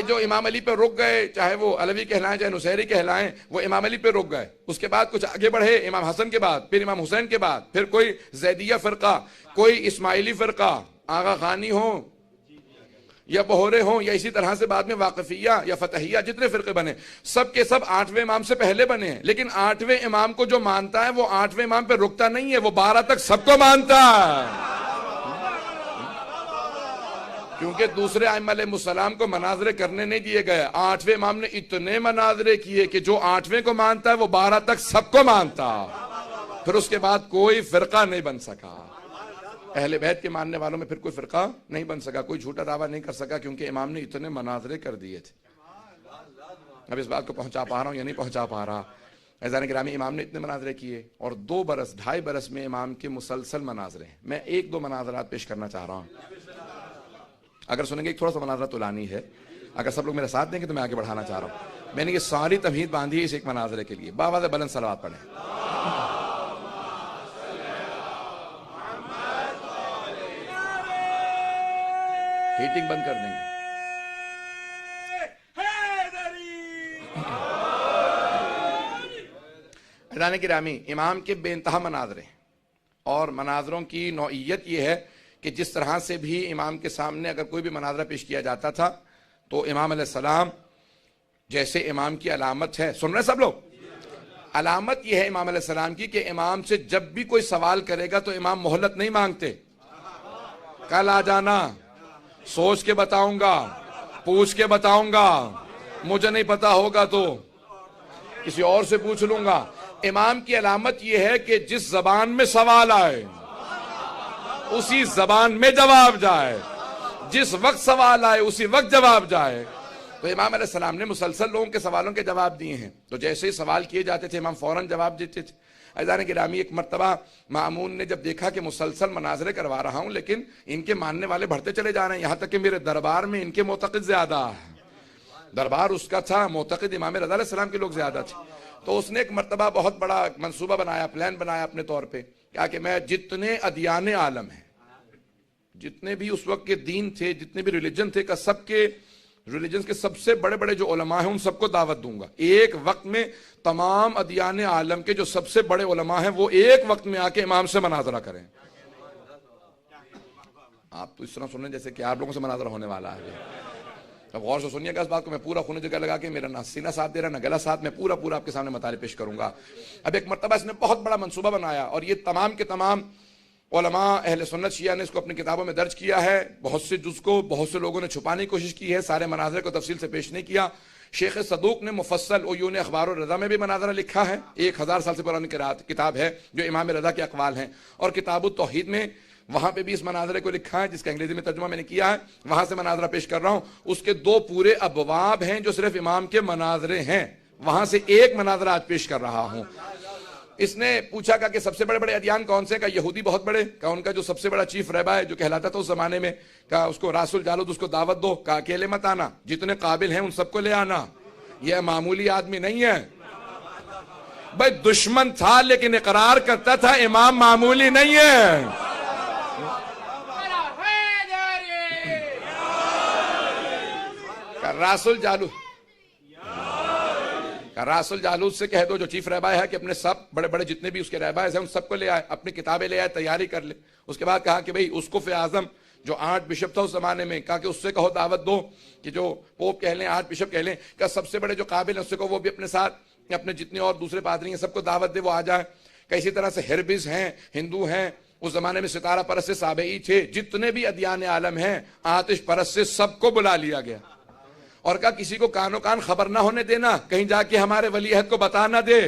جو امام علی پہ رک گئے، چاہے وہ علوی کہلائیں چاہے نصیری کہلائیں، وہ امام علی پہ رک گئے، اس کے بعد کچھ آگے بڑھے امام حسن کے بعد، پھر امام حسین کے بعد، پھر کوئی زیدیہ فرقہ، کوئی اسماعیلی فرقہ، آغا خانی ہوں یا بہورے ہوں، یا اسی طرح سے بعد میں واقفیہ یا فتحیہ، جتنے فرقے بنے سب کے سب 8ویں امام سے پہلے بنے ہیں، لیکن 8ویں امام کو جو مانتا ہے وہ 8ویں امام پہ رکتا نہیں ہے، وہ 12 تک سب کو مانتا ہے، کیونکہ دوسرے ائمہ علیہ السلام کو مناظرے کرنے نہیں دیے گئے۔ 8ویں امام نے اتنے مناظرے کیے کہ جو 8ویں کو مانتا ہے وہ 12 تک سب کو مانتا، پھر اس کے بعد کوئی فرقہ نہیں بن سکا، اہل بیت کے ماننے والوں میں پھر کوئی فرقہ نہیں بن سکا، کوئی جھوٹا دعویٰ نہیں کر سکا، کیونکہ امام نے اتنے مناظرے کر دیے تھے۔ اب اس بات کو پہنچا پا رہا ہوں یا نہیں پہنچا پا رہا؟ عزیزان گرامی، امام نے اتنے مناظرے کیے، اور 2 برس 2.5 برس میں امام کے مسلسل مناظرے ہیں۔ میں 1-2 مناظرات پیش کرنا چاہ رہا ہوں، اگر سنیں گے ایک تھوڑا سا مناظرہ طولانی ہے، اگر سب لوگ میرا ساتھ دیں گے تو میں آگے بڑھانا چاہ رہا ہوں۔ میں نے یہ ساری تمہید باندھی ہے اس ایک مناظرے کے لیے، باواز بلند صلوات پڑھیں۔ ہیٹنگ بند کر دیں گے۔ عزیزان گرامی، امام کے بے انتہا مناظرے، اور مناظروں کی نوعیت یہ ہے کہ جس طرح سے بھی امام کے سامنے اگر کوئی بھی مناظرہ پیش کیا جاتا تھا تو امام علیہ السلام، جیسے امام کی علامت ہے، سن رہے سب لوگ، علامت یہ ہے امام علیہ السلام کی کہ امام سے جب بھی کوئی سوال کرے گا تو امام مہلت نہیں مانگتے، کل آ جانا، سوچ کے بتاؤں گا، پوچھ کے بتاؤں گا، مجھے نہیں پتا ہوگا تو کسی اور سے پوچھ لوں گا۔ امام کی علامت یہ ہے کہ جس زبان میں سوال آئے اسی زبان میں جواب جائے، جس وقت سوال آئے اسی وقت جواب جائے۔ تو امام علیہ السلام نے مسلسل لوگوں کے سوالوں کے جواب دیے ہیں، تو جیسے ہی سوال کیے جاتے تھے امام فوراً جواب دیتے تھے۔ عزیزان گرامی، ایک مرتبہ مامون نے جب دیکھا کہ مسلسل مناظرے کروا رہا ہوں لیکن ان کے ماننے والے بڑھتے چلے جا رہے ہیں، یہاں تک کہ میرے دربار میں ان کے معتقد زیادہ ہے، دربار اس کا تھا، معتقد امام رضا علیہ السلام کے لوگ زیادہ تھے، تو اس نے ایک مرتبہ بہت بڑا منصوبہ بنایا، پلان بنایا اپنے طور پہ، کیا کہ میں جتنے ادیان عالم ہیں، جتنے بھی اس وقت کے دین تھے، جتنے بھی ریلیجن تھے، کہ سب کے ریلیجنز کے سب سے بڑے بڑے جو علماء ہیں ان سب کو دعوت دوں گا، ایک وقت میں تمام ادیان عالم کے جو سب سے بڑے علماء ہیں وہ ایک وقت میں آ کے امام سے مناظرہ کریں۔ آپ تو اس طرح سن رہے ہیں جیسے کہ آپ لوگوں سے مناظرہ ہونے والا ہے۔ اب غور سے سنیے گا اس بات کو، میں پورا خون جگہ لگا کے، میرا نہ سینہ ساتھ دے رہا نہ گلا ساتھ، میں پورا آپ کے سامنے مطالب پیش کروں گا۔ اب ایک مرتبہ اس نے بہت بڑا منصوبہ بنایا، اور یہ تمام کے تمام علماء اہل سنت شیعہ نے اس کو اپنی کتابوں میں درج کیا ہے، بہت سے جز کو بہت سے لوگوں نے چھپانے کی کوشش کی ہے، سارے مناظرے کو تفصیل سے پیش نہیں کیا۔ شیخ صدوق نے مفصل عیون اخبار الرضا میں بھی مناظرہ لکھا ہے، 1000 سال سے پرانی کتاب ہے جو امام رضا کے اقوال ہیں، اور کتاب التوحید میں وہاں پہ بھی اس مناظرے کو لکھا ہے جس کا انگریزی میں ترجمہ میں نے کیا ہے، وہاں سے مناظرہ پیش کر رہا ہوں۔ اس کے 2 پورے ابواب ہیں جو صرف امام کے مناظرے ہیں، وہاں سے ایک مناظرہ آج پیش کر رہا ہوں۔ اس نے پوچھا کہ سب سے بڑے بڑے ادیان کون سے؟ کہ یہودی بہت بڑے، کہ ان کا جو سب سے بڑا چیف رہبا ہے جو کہلاتا تھا اس زمانے میں، کہ اس کو راس الجالود، اس کو دعوت دو، کہ اکیلے مت آنا، جتنے قابل ہیں ان سب کو لے آنا، یہ معمولی آدمی نہیں ہے بھائی، دشمن تھا لیکن اقرار کرتا تھا امام معمولی نہیں ہے۔ راس الجالود سے کہہ دو جو چیف رہبا ہے کہ اپنے سب بڑے بڑے جتنے بھی اس کے رہبائے ہیں ان سب کو لے آئے، اپنی کتابیں لے آئے، تیاری کر لے۔ اس کے بعد کہا کہ بھئی اسقف اعظم جو 8 بشپ تھا اس زمانے میں، کہا کہ اس سے کہو دعوت دو کہ جو پوپ کہہ لیں، 8 بشپ کہہ لیں، کہ سب سے بڑے جو قابل ہیں اس سے کہو وہ بھی اپنے ساتھ، اپنے جتنے اور دوسرے پادری ہیں سب کو دعوت دے، وہ آ جائے۔ کہ اسی طرح سے ہربز ہیں، ہندو ہیں، اس زمانے میں ستارہ پرست سے سابعی تھے، جتنے بھی ادیان عالم ہیں، آتش پرست سے سب کو بلا لیا گیا، اور کہا کسی کو کانوں کان خبر نہ ہونے دینا، کہیں جا کے ہمارے ولی عہد کو بتا نہ دے،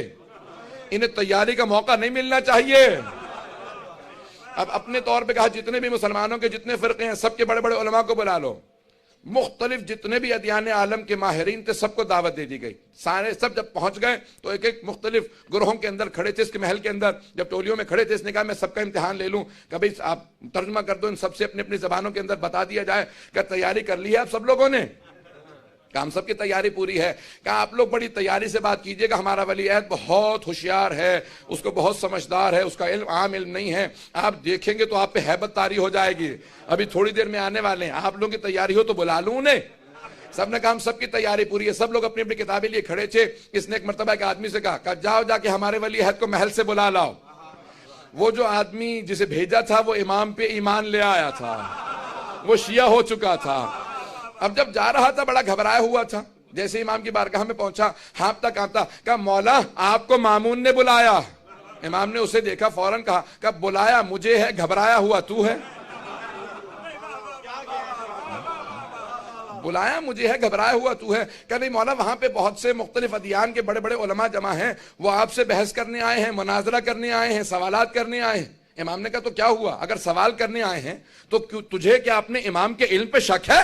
انہیں تیاری کا موقع نہیں ملنا چاہیے۔ اب اپنے طور پہ کہا جتنے بھی مسلمانوں کے جتنے فرقے ہیں سب کے بڑے بڑے علماء کو بلا لو، مختلف جتنے بھی ادیان عالم کے ماہرین تھے سب کو دعوت دے دی گئی۔ سارے سب جب پہنچ گئے تو ایک ایک مختلف گروہوں کے اندر کھڑے تھے، اس کے محل کے اندر جب ٹولیوں میں کھڑے تھے، اس نے کہا میں سب کا امتحان لے لوں، کہ بھئی آپ ترجمہ کر دو، ان سب سے اپنی اپنی زبانوں کے اندر بتا دیا جائے کہ تیاری کر لی ہے آپ سب لوگوں نے؟ کہ ہم سب کی تیاری پوری ہے۔ کہ آپ لوگ بڑی تیاری سے بات کیجئے گا، ہمارا ولی عہد بہت ہوشیار ہے، اس کو بہت سمجھدار ہے، اس کا علم عام علم نہیں ہے، آپ دیکھیں گے تو آپ پہ ہیبت طاری ہو جائے گی، ابھی تھوڑی دیر میں آنے والے ہیں، آپ لوگوں کی تیاری ہو تو بلا لوں انہیں۔ سب نے کہا ہم سب کی تیاری پوری ہے. سب لوگ اپنی اپنی کتابیں لیے کھڑے تھے. اس نے ایک مرتبہ ایک آدمی سے کہا جاؤ جا کے ہمارے ولی عہد کو محل سے بلا لاؤ. وہ جو آدمی جسے بھیجا تھا وہ امام پہ ایمان لے آیا تھا, وہ شیعہ ہو چکا تھا. اب جب جا رہا تھا بڑا گھبرایا ہوا تھا. جیسے امام کی بارگاہ میں پہنچا ہانپتا کانپتا کہا مولا آپ کو مامون نے بلایا. امام نے اسے دیکھا فوراً کہا بلایا مجھے ہے, گھبرایا ہوا تو ہے. بلایا مجھے ہے, گھبرایا ہوا تو ہے. کہ نہیں مولا وہاں پہ بہت سے مختلف ادیان کے بڑے بڑے علماء جمع ہیں, وہ آپ سے بحث کرنے آئے ہیں, مناظرہ کرنے آئے ہیں, سوالات کرنے آئے ہیں. امام نے کہا تو کیا ہوا, اگر سوال کرنے آئے ہیں تو تجھے کیا اپنے امام کے علم پہ شک ہے؟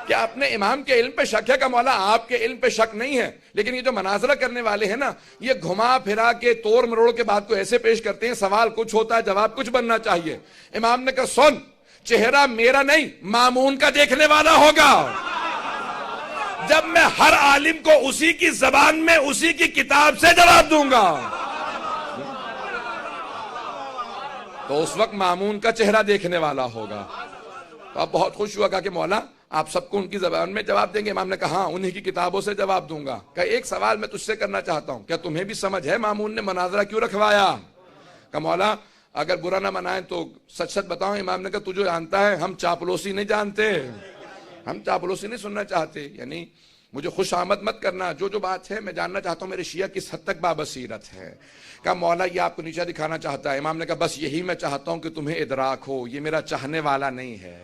کیا اپنے امام کے علم پہ شک ہے؟ کہ مولا آپ کے علم پہ شک نہیں ہے, لیکن یہ جو مناظرہ کرنے والے ہیں نا یہ گھما پھرا کے توڑ مروڑ کے بات کو ایسے پیش کرتے ہیں سوال کچھ ہوتا ہے جواب کچھ بننا چاہیے. امام نے کہا سن, چہرہ میرا نہیں مامون کا دیکھنے والا ہوگا. جب میں ہر عالم کو اسی کی زبان میں اسی کی کتاب سے جواب دوں گا تو اس وقت مامون کا چہرہ دیکھنے والا ہوگا. تو اب بہت خوش ہوا, کہا کہ مولا آپ سب کو ان کی زبان میں جواب دیں گے؟ امام نے کہا ہاں انہی کی کتابوں سے جواب دوں گا. کہ ایک سوال میں تجھ سے کرنا چاہتا ہوں, کیا تمہیں بھی سمجھ ہے مامون نے مناظرہ کیوں رکھوایا؟ کہ مولا اگر برا نہ منائیں تو سچ سچ بتاؤں. امام نے کہا تجھے جانتا ہے ہم چاپلوسی نہیں جانتے, ہم چاپلوسی نہیں سننا چاہتے. یعنی مجھے خوش آمد مت کرنا, جو بات ہے میں جاننا چاہتا ہوں میرے شیعہ کس حد تک بابصیرت ہے. کہا مولا یہ آپ کو نیچا دکھانا چاہتا ہے. امام نے کہا بس یہی میں چاہتا ہوں کہ تمہیں ادراک ہو, یہ میرا چاہنے والا نہیں ہے,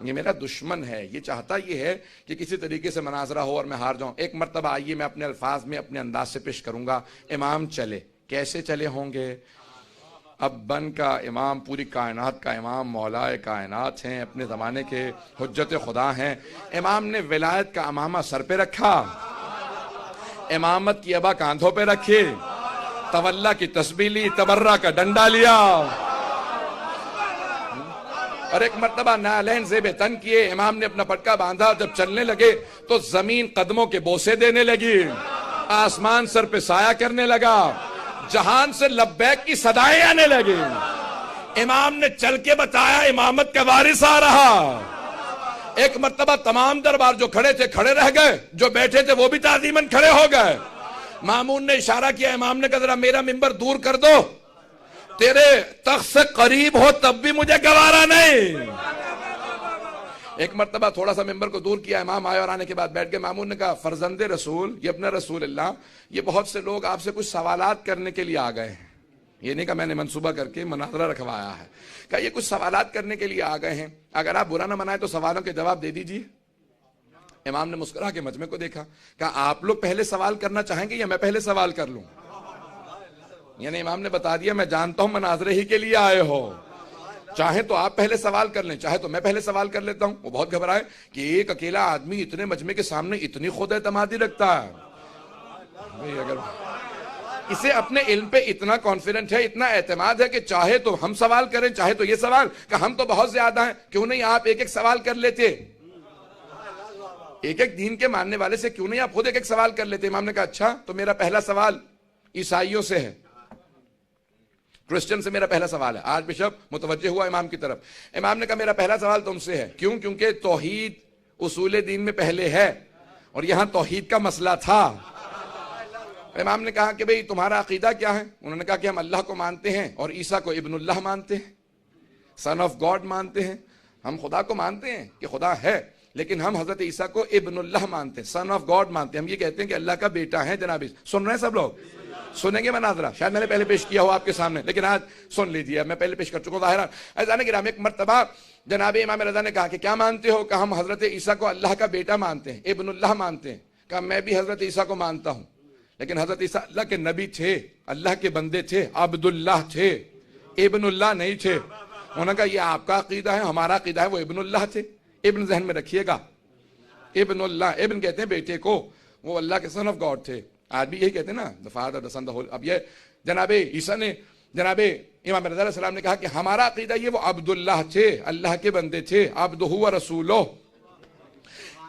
یہ میرا دشمن ہے. یہ چاہتا یہ ہے کہ کسی طریقے سے مناظرہ ہو اور میں ہار جاؤں. ایک مرتبہ آئیے میں اپنے الفاظ میں اپنے انداز سے پیش کروں گا. امام چلے, کیسے چلے ہوں گے؟ اب بن کا امام, پوری کائنات کا امام, مولا کائنات ہیں, اپنے زمانے کے حجت خدا ہیں. امام نے ولایت کا امامہ سر پہ رکھا, امامت کی ابا کاندھوں پہ رکھی, تولا کی تسبیح لی, تبرہ کا ڈنڈا لیا, اور ایک مرتبہ نعلین زیب تن کیے. امام نے اپنا پٹکا باندھا, جب چلنے لگے تو زمین قدموں کے بوسے دینے لگی, آسمان سر پہ سایہ کرنے لگا, جہان سے لبیک کی صدائیں آنے لگی. امام نے چل کے بتایا امامت کا وارث آ رہا. ایک مرتبہ تمام دربار جو کھڑے تھے کھڑے رہ گئے, جو بیٹھے تھے وہ بھی تعظیماً کھڑے ہو گئے. مامون نے اشارہ کیا, امام نے کہا ذرا میرا ممبر دور کر دو, تیرے تخت سے قریب ہو تب بھی مجھے گوارا نہیں. ایک مرتبہ تھوڑا سا ممبر کو دور کیا, امام آئے اور آنے کے بعد بیٹھ گئے. مامون نے کہا فرزند رسول, یہ اپنا رسول اللہ, یہ بہت سے لوگ آپ سے کچھ سوالات کرنے کے لیے آ گئے ہیں. یہ نہیں کہ میں نے منصوبہ کر کے مناظرہ رکھوایا ہے, کہ یہ کچھ سوالات کرنے کے لیے آ گئے ہیں, اگر آپ برا نہ منائیں تو سوالوں کے جواب دے دیجیے. امام نے مسکرا کے مجمع کو دیکھا, کہا آپ لوگ پہلے سوال کرنا چاہیں گے یا میں پہلے سوال کر لوں؟ یعنی امام نے بتا دیا میں جانتا ہوں مناظرے ہی کے لیے آئے ہو, چاہے تو آپ پہلے سوال کر لیں, چاہے تو میں پہلے سوال کر لیتا ہوں. وہ بہت گھبرائے کہ ایک اکیلا آدمی اتنے مجمع کے سامنے اتنی خود اعتمادی رکھتا ہے. اگر اسے اپنے علم پہ اتنا کانفیڈنٹ ہے, اتنا اعتماد ہے کہ چاہے تو ہم سوال کریں, چاہے تو یہ سوال, کہ ہم تو بہت زیادہ ہیں, کیوں نہیں آپ ایک ایک سوال کر لیتے؟ ایک ایک دین کے ماننے والے سے کیوں نہیں آپ خود ایک ایک سوال کر لیتے؟ امام نے کہا اچھا تو میرا پہلا سوال عیسائیوں سے ہے, کرسچن سے میرا پہلا سوال ہے. آج بشپ متوجہ ہوا امام کی طرف. امام نے کہا میرا پہلا سوال تم سے ہے. کیوں؟ کیونکہ توحید اصول دین میں پہلے ہے اور یہاں توحید کا مسئلہ تھا. امام نے کہا کہ بھئی تمہارا عقیدہ کیا ہے؟ انہوں نے کہا کہ ہم اللہ کو مانتے ہیں اور عیسیٰ کو ابن اللہ مانتے ہیں, سن آف گاڈ مانتے ہیں. ہم خدا کو مانتے ہیں کہ خدا ہے, لیکن ہم حضرت عیسیٰ کو ابن اللہ مانتے ہیں, سن آف گاڈ مانتے ہیں. ہم یہ کہتے ہیں کہ اللہ کا بیٹا ہے. جناب سن رہے ہیں سب لوگ؟ سنیں گے مناظرہ؟ شاید میں نے پہلے پیش کیا ہو آپ کے سامنے, لیکن آج سن لیجیے, میں پہلے پیش کر چکا ہوں. ظاہرہ عزیزان کرام, ایک مرتبہ جناب امام رضا نے کہا کہ کیا مانتے ہو؟ کہ ہم حضرت عیسیٰ کو اللہ کا بیٹا مانتے ہیں, ابن اللہ مانتے ہیں. کہا میں بھی حضرت عیسیٰ کو مانتا ہوں, لیکن حضرت عیسیٰ اللہ کے نبی تھے, اللہ کے بندے تھے, عبداللہ تھے, ابن اللہ نہیں تھے. انہوں نے کہا یہ آپ کا عقیدہ ہے, ہمارا عقیدہ ہے وہ ابن اللہ تھے. ابن ذہن میں رکھیے گا, ابن اللہ, ابن کہتے ہیں بیٹے کو, وہ اللہ کے سن آف گاڈ تھے. آج بھی یہی کہتے ہیں نا, the father, the son, the whole. اب یہ جناب عیسیٰ نے, جناب امام رضا علیہ السلام نے کہا کہ ہمارا عقیدہ یہ وہ عبداللہ تھے, اللہ کے بندے تھے, عبدہ و رسولہ.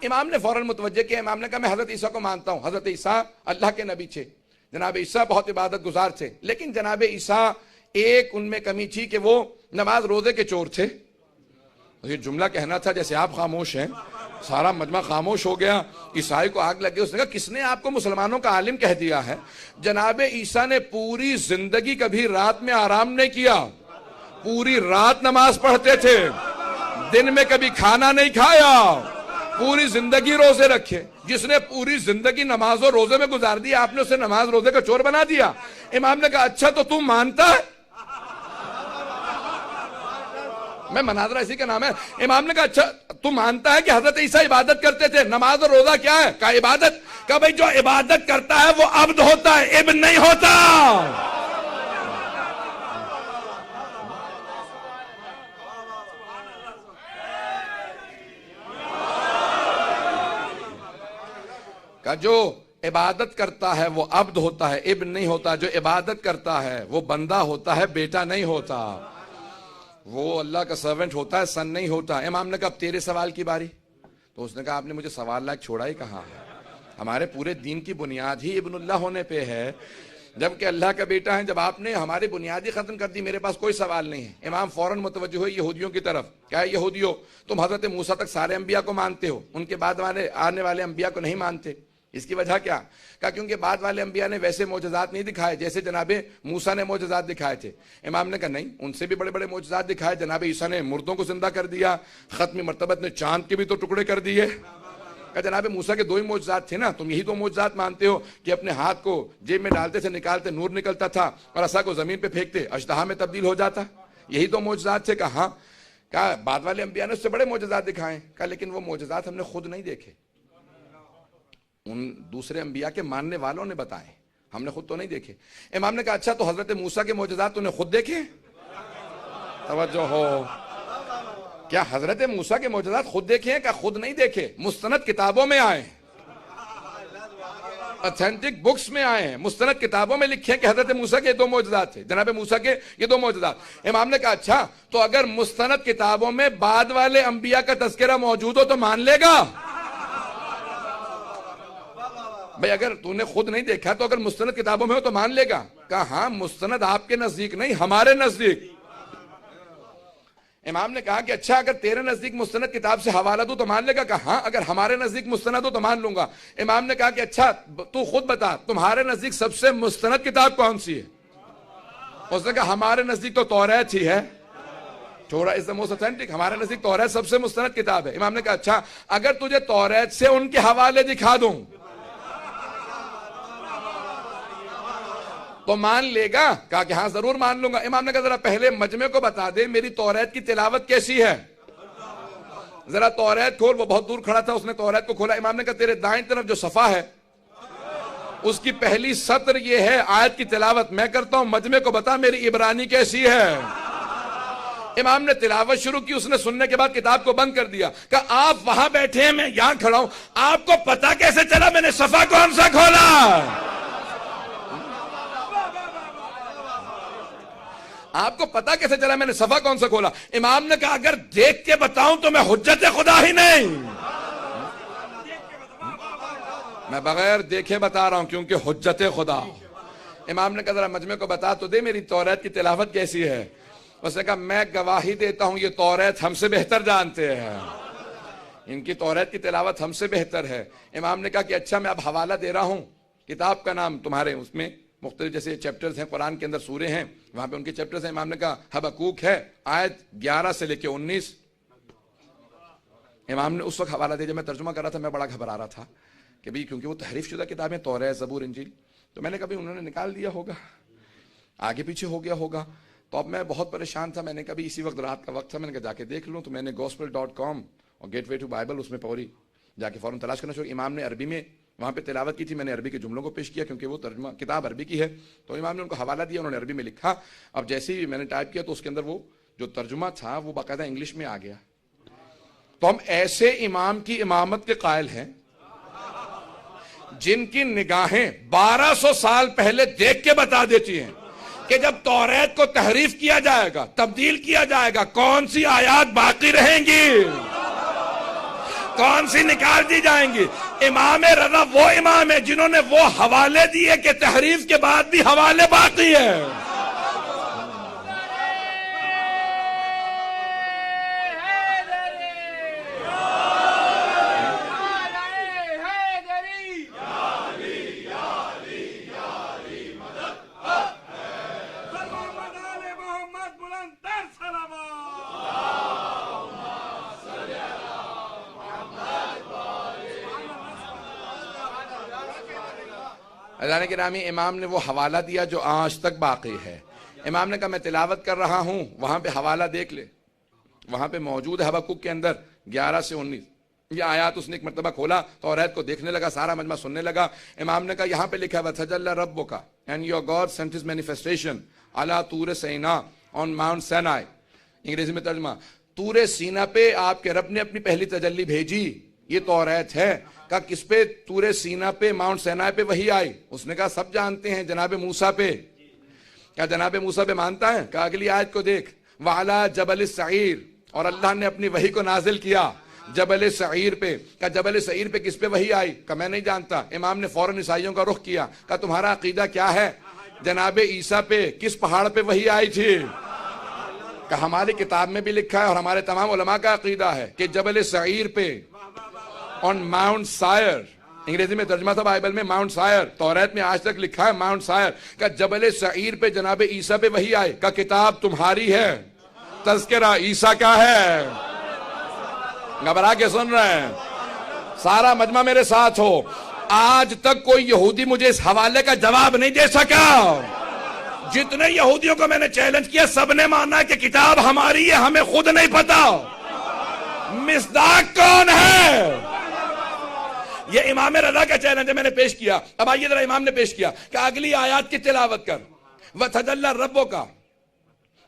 امام نے فوراً متوجہ کیا. امام نے کہا میں حضرت عیسیٰ کو مانتا ہوں, حضرت عیسیٰ اللہ کے نبی تھے, جناب عیسیٰ بہت عبادت گزار تھے, لیکن جناب عیسیٰ ایک ان میں کمی تھی کہ وہ نماز روزے کے چور تھے. یہ جملہ کہنا تھا جیسے آپ خاموش ہیں، سارا مجمع خاموش ہو گیا. عیسائی کو آگ لگ گئی. اس نے کہا کس نے آپ کو مسلمانوں کا عالم کہہ دیا ہے؟ جناب عیسیٰ نے پوری زندگی کبھی رات میں آرام نہیں کیا، پوری رات نماز پڑھتے تھے، دن میں کبھی کھانا نہیں کھایا، پوری زندگی روزے رکھے. جس نے پوری زندگی نماز اور روزے میں گزار دی، آپ نے اسے نماز روزے کا چور بنا دیا. امام نے کہا اچھا تو تم مانتا ہے؟ میں مناظرہ اسی کا نام ہے. امام نے کہا اچھا تم مانتا ہے کہ حضرت عیسیٰ عبادت کرتے تھے؟ نماز اور روزہ کیا ہے؟ کہا عبادت. کہا بھئی جو عبادت کرتا ہے وہ عبد ہوتا ہے، ابن نہیں ہوتا. کہ جو عبادت کرتا ہے وہ عبد ہوتا ہے، ابن نہیں ہوتا. جو عبادت کرتا ہے وہ بندہ ہوتا ہے، بیٹا نہیں ہوتا. وہ اللہ کا سرونٹ ہوتا ہے، سن نہیں ہوتا. امام نے کہا اب تیرے سوال کی باری. تو اس نے کہا آپ نے مجھے سوال لائق چھوڑا ہی کہاں ہے؟ ہمارے پورے دین کی بنیاد ہی ابن اللہ ہونے پہ ہے، جبکہ اللہ کا بیٹا ہے. جب آپ نے ہماری بنیادی ختم کر دی، میرے پاس کوئی سوال نہیں ہے. امام فوراً متوجہ ہوئے یہودیوں کی طرف. کیا یہودیوں، تم حضرت موسیٰ تک سارے انبیاء کو مانتے ہو، ان کے بعد آنے والے انبیاء کو نہیں مانتے. اس کی وجہ کیا؟ کہا کیونکہ بعد والے انبیاء نے ویسے معجزات نہیں دکھائے جیسے جناب موسیٰ نے معجزات دکھائے تھے. امام نے کہا نہیں، ان سے بھی بڑے بڑے معجزات دکھائے. جناب عیسیٰ نے مردوں کو زندہ کر دیا، ختم مرتبت نے چاند کے بھی تو ٹکڑے کر دیے. کہا جناب موسیٰ کے دو ہی معجزات تھے نا، تم یہی دو معجزات مانتے ہو کہ اپنے ہاتھ کو جیب میں ڈالتے سے نکالتے نور نکلتا تھا، اور عصا کو زمین پہ پھینکتے اژدہا میں تبدیل ہو جاتا، یہی دو معجزات تھے. کہا ہاں. کہا بعد والے انبیاء نے اس سے بڑے معجزات دکھائے. کہا لیکن وہ معجزات ہم نے خود نہیں دیکھے، ان دوسرے انبیاء کے ماننے والوں نے بتائے، ہم نے خود تو نہیں دیکھے. امام نے کہا اچھا تو حضرت موسیٰ کے معجزات تو نے خود دیکھے؟ توجہ ہو. کیا حضرت موسیٰ کے معجزات خود دیکھے ہیں؟ کہ خود نہیں دیکھے، مستند کتابوں میں آئے ہیں، اتھینٹک بکس میں آئے ہیں، مستند کتابوں میں لکھے ہیں کہ حضرت موسیٰ کے دو معجزات تھے، جناب موسیٰ کے یہ دو معجزات. امام نے کہا اچھا تو اگر مستند کتابوں میں بعد والے انبیاء کا تذکرہ موجود ہو تو مان لے گا؟ بھئی اگر تو نے خود نہیں دیکھا تو اگر مستند کتابوں میں ہو تو مان لے گا؟ کہا ہاں مستند آپ کے نزدیک نہیں، ہمارے نزدیک. امام نے کہا کہ اچھا اگر تیرے نزدیک مستند کتاب سے حوالہ دوں تو مان لے گا؟ کہا ہاں اگر ہمارے نزدیک مستند ہو تو مان لوں گا. امام نے کہا کہ اچھا تو خود بتا تمہارے نزدیک سب سے مستند کتاب کون سی ہے؟ اس نے کہا ہمارے نزدیک تو توریت ہی ہے. تھوڑا از دا موسٹ اتھینٹک، ہمارے نزدیک توریت سب سے مستند کتاب ہے. امام نے کہا اچھا اگر تجھے توریت سے ان کے حوالے دکھا دوں تو مان لے گا؟ کہا کہ ہاں ضرور مان لوں گا. امام نے کہا ذرا پہلے مجمع کو بتا دے میری توریت کی تلاوت کیسی ہے. ذرا توریت کھول. وہ بہت دور کھڑا تھا، اس نے توریت کو کھولا. امام نے کہا تیرے دائیں طرف جو صفحہ ہے اس کی پہلی سطر یہ ہے آیت کی تلاوت میں کرتا ہوں، مجمع کو بتا میری عبرانی کیسی ہے. امام نے تلاوت شروع کی، اس نے سننے کے بعد کتاب کو بند کر دیا. کہا آپ وہاں بیٹھے ہیں، میں یہاں کھڑا ہوں، آپ کو پتا کیسے چلا میں نے صفحہ کون سا کھولا؟ آپ کو پتا کیسے چلا میں نے صفحہ کون سا کھولا؟ امام نے کہا اگر دیکھ کے بتاؤں تو میں حجت خدا ہی نہیں، میں بغیر دیکھے بتا رہا ہوں کیونکہ حجت خدا. امام نے کہا ذرا مجمع کو بتا تو دے میری توریت کی تلاوت کیسی ہے. اس نے کہا میں گواہی دیتا ہوں یہ توریت ہم سے بہتر جانتے ہیں، ان کی توریت کی تلاوت ہم سے بہتر ہے. امام نے کہا کہ اچھا میں اب حوالہ دے رہا ہوں، کتاب کا نام تمہارے اس میں مختلف جیسے چیپٹرز ہیں، قرآن کے اندر سورے ہیں، وہاں پہ ان کے چیپٹرز ہیں. امام نے کہا حبقوق ہے، آیت 11 سے لے کے 19. امام نے اس وقت حوالہ دیا جب میں ترجمہ کر رہا تھا، میں بڑا گھبرا رہا تھا کہ بھی کیونکہ وہ تحریف شدہ کتابیں توریت، زبور، انجیل، تو میں نے کبھی انہوں نے نکال دیا ہوگا، آگے پیچھے ہو گیا ہوگا. تو اب میں بہت پریشان تھا. میں نے کبھی اسی وقت رات کا وقت تھا، میں نے کہا جا کے دیکھ لوں. تو میں نے gospel.com اور گیٹ وے ٹو بائبل اس میں پوری جا کے فوراً تلاش کرنا شروع. امام نے عربی میں وہاں پہ تلاوت کی تھی، میں نے عربی کے جملوں کو پیش کیا کیونکہ وہ ترجمہ کتاب عربی کی ہے. تو امام نے ان کو حوالہ دیا، انہوں نے عربی میں لکھا. اب جیسے ہی میں نے ٹائپ کیا تو اس کے اندر وہ جو ترجمہ تھا وہ باقاعدہ انگلش میں آ گیا. تو ہم ایسے امام کی امامت کے قائل ہیں جن کی نگاہیں 1200 سال پہلے دیکھ کے بتا دیتی ہیں کہ جب توریت کو تحریف کیا جائے گا، تبدیل کیا جائے گا، کون سی آیات باقی رہیں گی، کون سی نکال دی جائیں گی. امام رضا وہ امام ہے جنہوں نے وہ حوالے دیے کہ تحریف کے بعد بھی حوالے باقی ہیں. اللہ نے گرامی امام نے وہ حوالہ دیا جو آج تک باقی ہے. امام نے کہا میں تلاوت کر رہا ہوں, وہاں پہ حوالہ دیکھ لے, وہاں پہ موجود ہے حبقوق کے اندر 11 سے 19 یہ آیات. اس نے ایک مرتبہ کھولا توریت کو دیکھنے لگا, سارا مجمع سننے لگا. امام نے کہا یہاں پہ لکھا ہے وَتَجَلَّى رَبُّكَ and your God sent his manifestation عَلَى طُورِ سینا on Mount Sinai. انگریزی میں ترجمہ, طور سینا پہ آپ کے رب نے اپنی پہلی تجلی بھیجی. یہ توریت ہے. کہا کس پہ؟ طور سینا پہ, ماؤنٹ سینائی پہ وہی آئی. اس نے کہا سب جانتے ہیں جناب موسیٰ پہ. کیا جناب موسیٰ پہ مانتا ہے؟ کہا اگلی آیت کو دیکھ, وَعَلَى جَبَلِ السَّعِيرِ, اور اللہ نے اپنی وحی کو نازل کیا جبل سعیر پہ. کہا جبل سعیر پہ کس پہ وحی آئی؟ کہا میں نہیں جانتا. امام نے فوراً عیسائیوں کا رخ کیا. کہا تمہارا عقیدہ کیا ہے؟ جناب عیسیٰ پہ کس پہاڑ پہ وحی آئی تھی؟ کہا ہماری کتاب میں بھی لکھا ہے اور ہمارے تمام علماء کا عقیدہ ہے کہ جبل سعیر پہ on Mount Sinai. انگریزی میں ترجمہ تھا بائبل میں ماؤنٹ سائر, توریت میں آج تک لکھا ہے ماؤنٹ سائر. کہ جبل سعیر پہ جناب عیسیٰ پہ وحی آئے. کہ کتاب تمہاری ہے, تذکرہ عیسیٰ کا ہے. گھبرا کے سن رہے ہیں؟ سارا مجمع میرے ساتھ ہو. آج تک کوئی یہودی مجھے اس حوالے کا جواب نہیں دے سکا. جتنے یہودیوں کو میں نے چیلنج کیا سب نے مانا کہ کتاب ہماری ہے, ہمیں خود نہیں پتا. مصداق کون ہے؟ یہ امام رضا کا چیلنج ہے, میں نے پیش کیا. اب آئیے ذرا امام نے پیش کیا کہ اگلی آیات کی تلاوت کر. وَتَجَلَّى رَبُّكَ,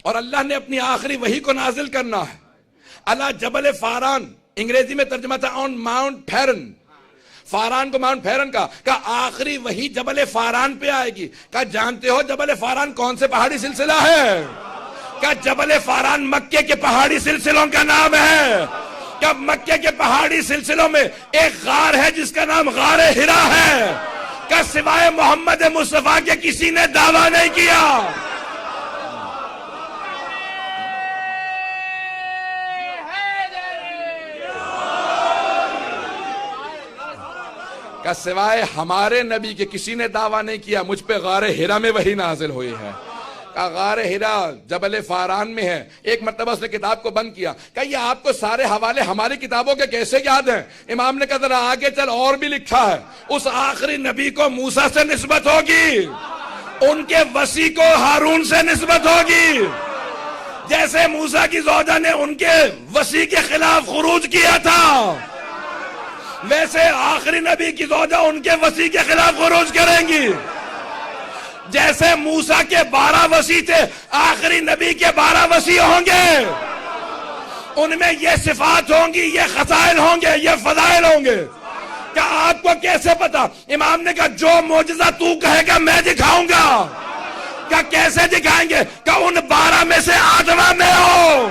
اور اللہ نے اپنی آخری وحی کو نازل کرنا ہے علی جبل فاران. انگریزی میں ترجمہ تھا آن ماؤنٹ پھیرن. فاران کو ماؤنٹ پھیرن کا آخری وحی جبل فاران پہ آئے گی. کہا جانتے ہو جبل فاران کون سے پہاڑی سلسلہ ہے؟ کہا جبل فاران مکے کے پہاڑی سلسلوں کا نام ہے. کہ مکے کے پہاڑی سلسلوں میں ایک غار ہے جس کا نام غار ہرا ہے. کہ سوائے محمد مصطفیٰ کے کسی نے دعویٰ نہیں کیا. کہ سوائے ہمارے نبی کے کسی نے دعویٰ نہیں کیا. مجھ پہ غار ہرا میں وحی نازل ہوئی ہے. غار ہرا جبل فاران میں ہے. ایک مرتبہ اس نے کتاب کو بند کیا. کہ یہ آپ کو سارے حوالے ہماری کتابوں کے کیسے یاد ہیں؟ امام نے کہا ذرا آگے چل, اور بھی لکھا ہے. اس آخری نبی کو موسیٰ سے نسبت ہوگی, ان کے وصی کو ہارون سے نسبت ہوگی. جیسے موسیٰ کی زوجہ نے ان کے وصی کے خلاف خروج کیا تھا, ویسے آخری نبی کی زوجہ ان کے وصی کے خلاف خروج کریں گی. جیسے موسیٰ کے 12 وصی تھے, آخری نبی کے 12 وصی ہوں گے. ان میں یہ صفات ہوں گی, یہ خصائل ہوں گے, یہ فضائل ہوں گے. کیا آپ کو کیسے پتا؟ امام نے کہا جو معجزہ تو کہے گا میں دکھاؤں گا. کیا کیسے دکھائیں گے؟ کہ ان 12 میں سے 8واں میں ہو.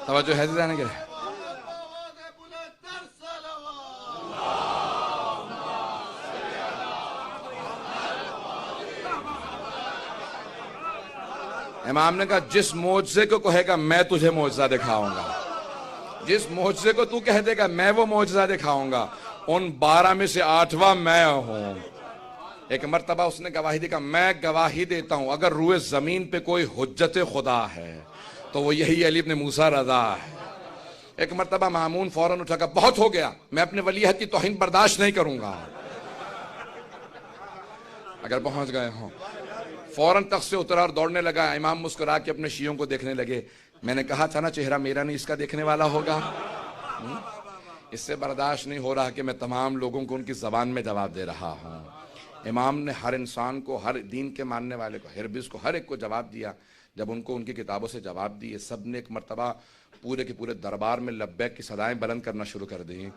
توجہ ہے جانے کے امام نے کہا جس معجزے کو کہے گا میں تجھے معجزہ دکھاؤں گا. جس معجزے کو تو کہہ دے گا میں وہ معجزہ دکھاؤں گا. ان 12 میں سے 8واں میں ہوں. ایک مرتبہ اس نے گواہی دی, کہ میں گواہی دیتا ہوں اگر روئے زمین پہ کوئی حجت خدا ہے تو وہ یہی علی ابن موسیٰ رضا ہے. ایک مرتبہ مامون فوراً اٹھا کر بہت ہو گیا, میں اپنے ولیعہد کی توہین برداشت نہیں کروں گا. اگر پہنچ گئے ہوں فوراً تخت سے اترا اور دوڑنے لگا. امام مسکرا کے اپنے شیعوں کو دیکھنے لگے. میں نے کہا تھا نا چہرہ میرا نہیں اس کا دیکھنے والا ہوگا. اس سے برداشت نہیں ہو رہا کہ میں تمام لوگوں کو ان کی زبان میں جواب دے رہا ہوں. امام نے ہر انسان کو، ہر دین کے ماننے والے کو، ہربز کو، ہر ایک کو جواب دیا. جب ان کو ان کی کتابوں سے جواب دیے، سب نے ایک مرتبہ پورے کے پورے دربار میں لبیک کی صدائیں بلند کرنا شروع کر دیں.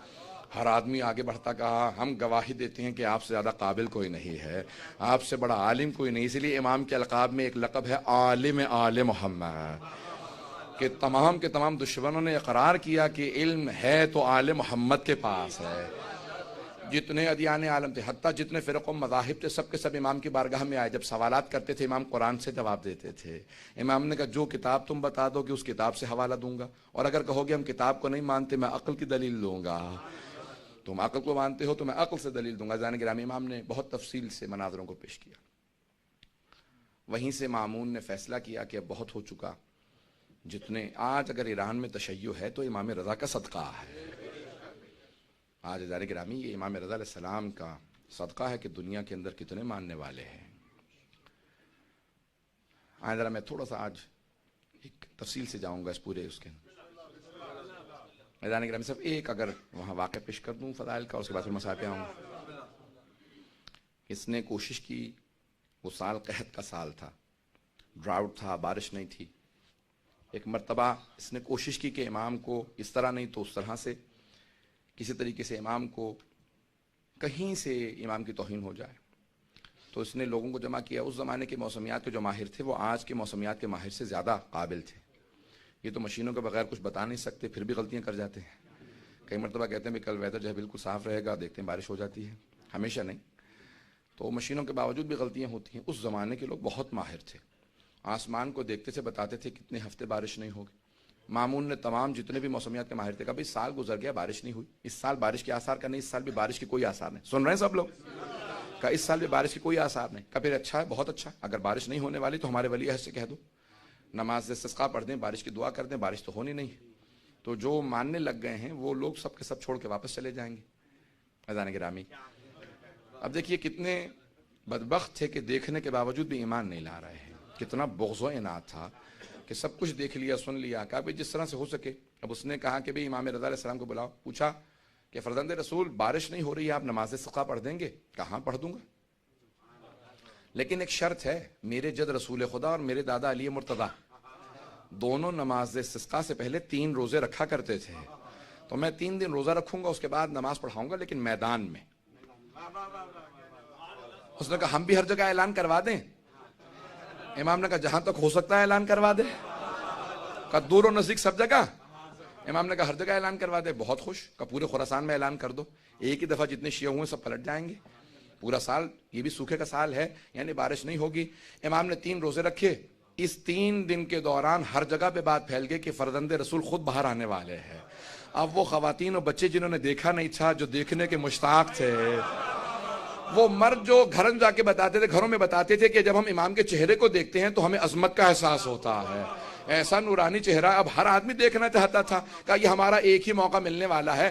ہر آدمی آگے بڑھتا کہا ہم گواہی دیتے ہیں کہ آپ سے زیادہ قابل کوئی نہیں ہے، آپ سے بڑا عالم کوئی نہیں. اسی لیے امام کے القاب میں ایک لقب ہے عالم آل محمد، کہ تمام کے تمام دشمنوں نے اقرار کیا کہ علم ہے تو آل محمد کے پاس ہے. جتنے ادیان عالم تھے، حتیٰ جتنے فرق و مذاہب تھے، سب کے سب امام کی بارگاہ میں آئے. جب سوالات کرتے تھے امام قرآن سے جواب دیتے تھے. امام نے کہا جو کتاب تم بتا دو گے اس کتاب سے حوالہ دوں گا، اور اگر کہو گے ہم کتاب کو نہیں مانتے میں عقل کی دلیل دوں گا. تم عقل کو مانتے ہو تو میں عقل سے دلیل دوں گا. عزیزان گرامی، امام نے بہت تفصیل سے مناظروں کو پیش کیا. وہیں سے مامون نے فیصلہ کیا کہ اب بہت ہو چکا. جتنے آج اگر ایران میں تشیع ہے تو امام رضا کا صدقہ ہے. آج عزیزان گرامی یہ امام رضا علیہ السلام کا صدقہ ہے کہ دنیا کے اندر کتنے ماننے والے ہیں. آج ذرا میں تھوڑا سا آج ایک تفصیل سے جاؤں گا اس پورے اس کے عزیزان گرامی. صرف ایک اگر وہاں واقعہ پیش کر دوں فضائل کا، اس کے بعد پھر مسائل پہ آؤں گا. اس نے کوشش کی، وہ سال قحط کا سال تھا، ڈراؤٹ تھا، بارش نہیں تھی. ایک مرتبہ اس نے کوشش کی کہ امام کو اس طرح نہیں تو اس طرح سے کسی طریقے سے امام کو کہیں سے امام کی توہین ہو جائے. تو اس نے لوگوں کو جمع کیا. اس زمانے کے موسمیات کے جو ماہر تھے وہ آج کے موسمیات کے ماہر سے زیادہ قابل تھے. یہ تو مشینوں کے بغیر کچھ بتا نہیں سکتے، پھر بھی غلطیاں کر جاتے ہیں. کئی مرتبہ کہتے ہیں کہ کل ویدر جو ہے بالکل صاف رہے گا، دیکھتے ہیں بارش ہو جاتی ہے. ہمیشہ نہیں. تو مشینوں کے باوجود بھی غلطیاں ہوتی ہیں. اس زمانے کے لوگ بہت ماہر تھے. آسمان کو دیکھتے سے بتاتے تھے کتنے ہفتے بارش نہیں ہوگی. مامون نے تمام جتنے بھی موسمیات کے ماہر تھے کہا بھائی سال گزر گیا بارش نہیں ہوئی، اس سال بارش کے آثار کا نہیں، اس سال بھی بارش کی کوئی آثار نہیں. سن رہے ہیں سب لوگ؟ کہا اس سال بھی بارش کی کوئی آثار نہیں. کہا پھر اچھا ہے، بہت اچھا. اگر بارش نہیں ہونے والی تو ہمارے ولی عہد سے کہہ دو نماز استسقاء پڑھ دیں، بارش کی دعا کر دیں، بارش تو ہونی نہیں. تو جو ماننے لگ گئے ہیں وہ لوگ سب کے سب چھوڑ کے واپس چلے جائیں گے. عزیزان گرامی، اب دیکھیے کتنے بدبخت تھے کہ دیکھنے کے باوجود بھی ایمان نہیں لا رہے ہیں. کتنا بغض و عناد تھا کہ سب کچھ دیکھ لیا، سن لیا. کہا بھائی جس طرح سے ہو سکے. اب اس نے کہا کہ بھائی امام رضا علیہ السلام کو بلاؤ. پوچھا کہ فرزند رسول بارش نہیں ہو رہی ہے، آپ نماز استسقاء پڑھ دیں گے؟ کہاں پڑھ دوں گا، لیکن ایک شرط ہے، میرے جد رسول خدا اور میرے دادا علی مرتضیٰ دونوں نماز استسقاء سے پہلے 3 روزے رکھا کرتے تھے. تو میں 3 دن روزہ رکھوں گا، اس کے بعد نماز پڑھاؤں گا، لیکن میدان میں. اس نے کہا ہم بھی ہر جگہ اعلان کروا دیں؟ امام نے کہا جہاں تک ہو سکتا ہے اعلان کروا دے. کہا دور و نزدیک سب جگہ؟ امام نے کہا ہر جگہ اعلان کروا دے. بہت خوش. کہا پورے خراسان میں اعلان کر دو، ایک ہی دفعہ جتنے شیعہ ہوئے سب پلٹ جائیں گے. پورا سال یہ بھی سوکھے کا سال ہے، یعنی بارش نہیں ہوگی. امام نے 3 روزے رکھے. اس 3 دن کے دوران ہر جگہ پہ بات پھیل گئی کہ فرزند رسول خود باہر آنے والے ہیں. اب وہ خواتین اور بچے جنہوں نے دیکھا نہیں تھا، جو دیکھنے کے مشتاق تھے، وہ مرد جو گھر جا کے بتاتے تھے، گھروں میں بتاتے تھے کہ جب ہم امام کے چہرے کو دیکھتے ہیں تو ہمیں عظمت کا احساس ہوتا ہے. ایسا نورانی چہرہ اب ہر آدمی دیکھنا چاہتا تھا. کہا یہ ہمارا ایک ہی موقع ملنے والا ہے